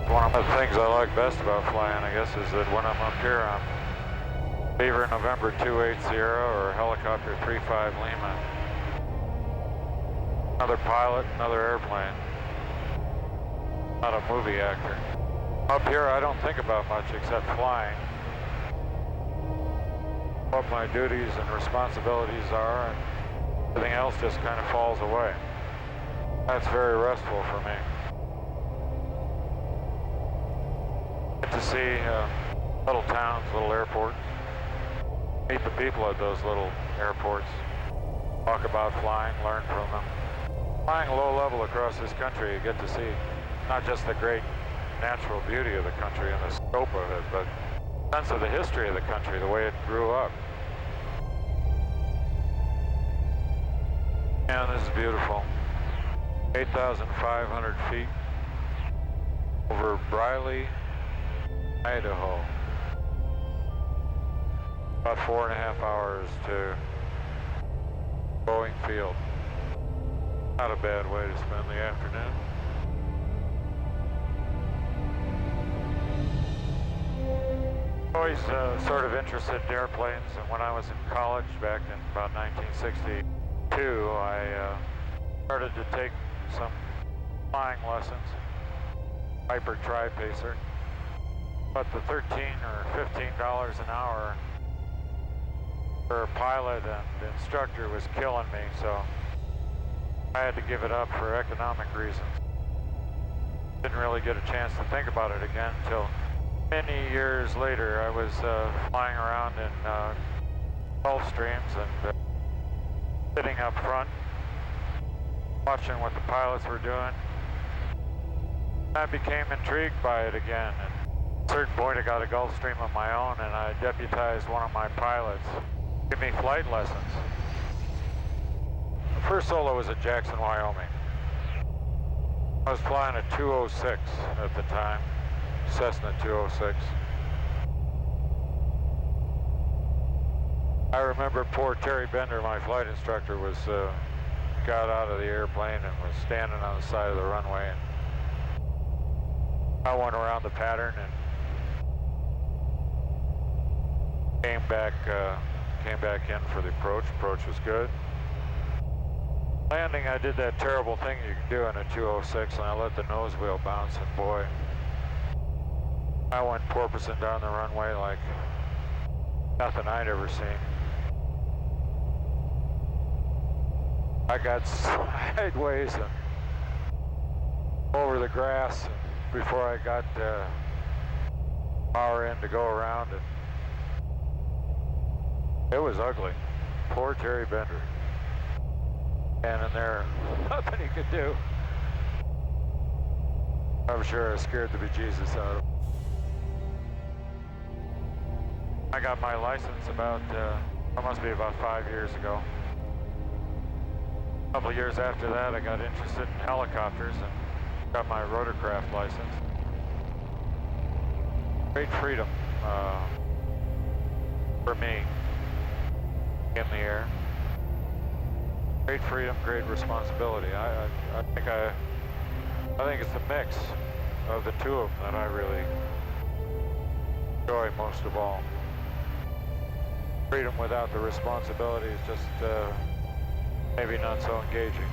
One of the things I like best about flying, I guess, is that when I'm up here on Beaver November 28 Sierra or helicopter 35 Lima, another pilot, another airplane, not a movie actor. Up here I don't think about much except flying, what my duties and responsibilities are, and everything else just kind of falls away. That's very restful for me. Get to see little towns, little airports, meet the people at those little airports, talk about flying, learn from them. Flying low level across this country, you get to see not just the great natural beauty of the country and the scope of it, but a sense of the history of the country, the way it grew up. And this is beautiful. 8,500 feet over Briley, Idaho. About 4.5 hours to Boeing Field. Not a bad way to spend the afternoon. Always sort of interested in airplanes, and when I was in college back in about 1962, I started to take some flying lessons, Piper Tri-Pacer. But the $13 or $15 an hour for a pilot and instructor was killing me, so I had to give it up for economic reasons. Didn't really get a chance to think about it again until many years later. I was flying around in Gulfstreams and sitting up front, watching what the pilots were doing. I became intrigued by it again. And at a certain point I got a Gulfstream of my own, and I deputized one of my pilots to give me flight lessons. The first solo was at Jackson, Wyoming. I was flying a 206 at the time, Cessna 206. I remember poor Terry Bender, my flight instructor, was got out of the airplane and was standing on the side of the runway. And I went around the pattern and came back in for the approach. Approach was good. Landing, I did that terrible thing you can do in a 206, and I let the nose wheel bounce, and boy, I went porpoising down the runway like nothing I'd ever seen. I got sideways and over the grass before I got power in to go around, and it was ugly. Poor Terry Bender. And in there, nothing he could do. I'm sure I scared the bejesus out of him. I got my license about, it must be about 5 years ago. A couple of years after that, I got interested in helicopters and got my rotorcraft license. Great freedom for me in the air. Great freedom, great responsibility. I think it's a mix of the two of them that I really enjoy most of all. Freedom without the responsibility is just maybe not so engaging.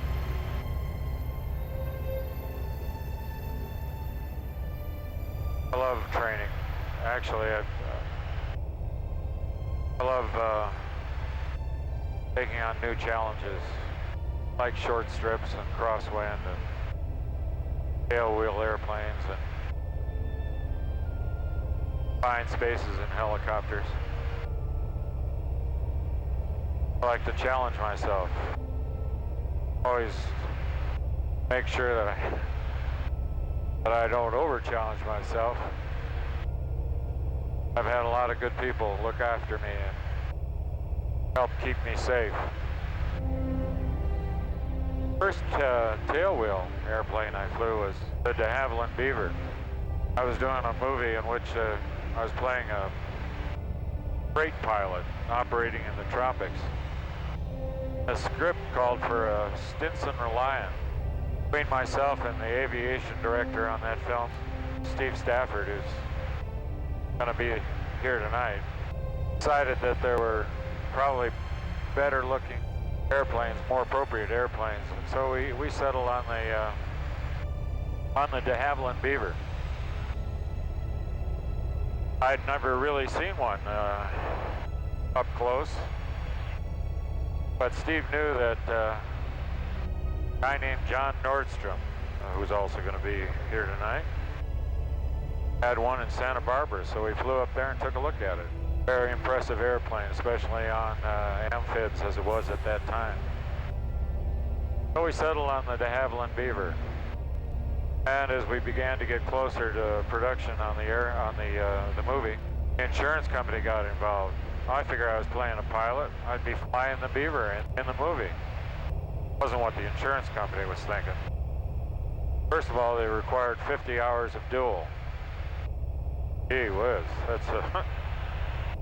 I love training. Actually, I love taking on new challenges, like short strips and crosswind and tailwheel airplanes and fine spaces in helicopters. I like to challenge myself. Always make sure that I don't over-challenge myself. I've had a lot of good people look after me and help keep me safe. First tailwheel airplane I flew was the DeHavilland Beaver. I was doing a movie in which I was playing a freight pilot operating in the tropics. A script called for a Stinson Reliant. Between myself and the aviation director on that film, Steve Stafford, who's going to be here tonight, decided that there were probably better looking airplanes, more appropriate airplanes, and so we settled on the DeHavilland Beaver. I'd never really seen one up close, but Steve knew that a guy named John Nordstrom, who's also going to be here tonight, had one in Santa Barbara, so we flew up there and took a look at it. Very impressive airplane, especially on amphibs as it was at that time. So we settled on the DeHavilland Beaver. And as we began to get closer to production on the movie, the insurance company got involved. I figured I was playing a pilot. I'd be flying the Beaver in the movie. Wasn't what the insurance company was thinking. First of all, they required 50 hours of duel. Gee whiz,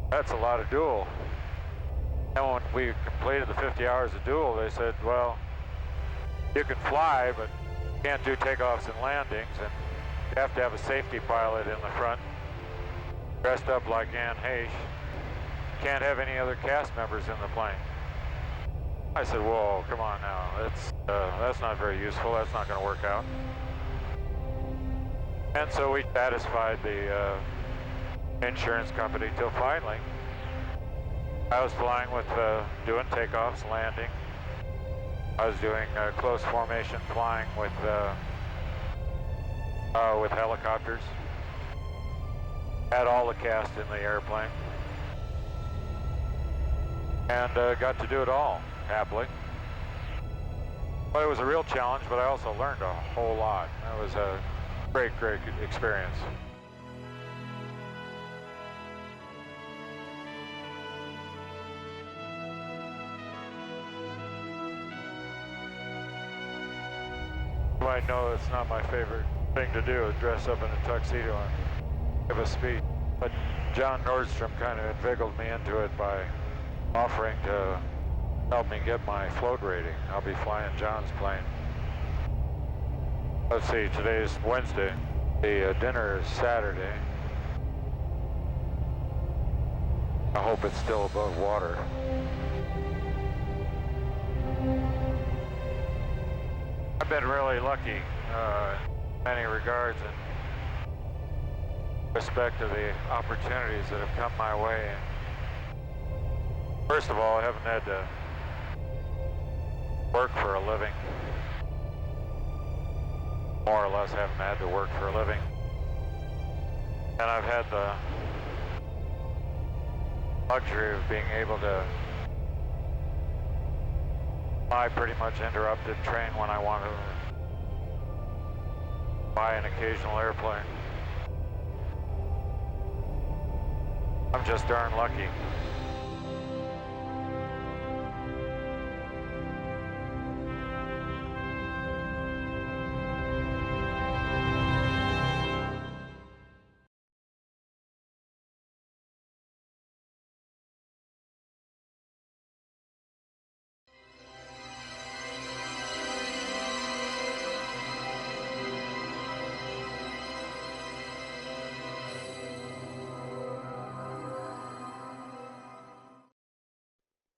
that's a lot of duel. And when we completed the 50 hours of duel, they said, well, you can fly, but you can't do takeoffs and landings, and you have to have a safety pilot in the front, dressed up like Anne Heche. Can't have any other cast members in the plane. I said, whoa, come on now, that's not very useful, that's not going to work out. And so we satisfied the insurance company till finally I was flying with doing takeoffs, landing. I was doing close formation flying with helicopters. Had all the cast in the airplane. And got to do it all, happily. But it was a real challenge, but I also learned a whole lot. That was a great, great experience. You might know it's not my favorite thing to do, is dress up in a tuxedo and give a speech. But John Nordstrom kind of inveigled me into it by offering to help me get my float rating. I'll be flying John's plane. Let's see, today is Wednesday. The dinner is Saturday. I hope it's still above water. I've been really lucky in many regards in respect to the opportunities that have come my way. First of all, I haven't had to work for a living. More or less haven't had to work for a living. And I've had the luxury of being able to fly pretty much interrupted, train when I want to, buy an occasional airplane. I'm just darn lucky.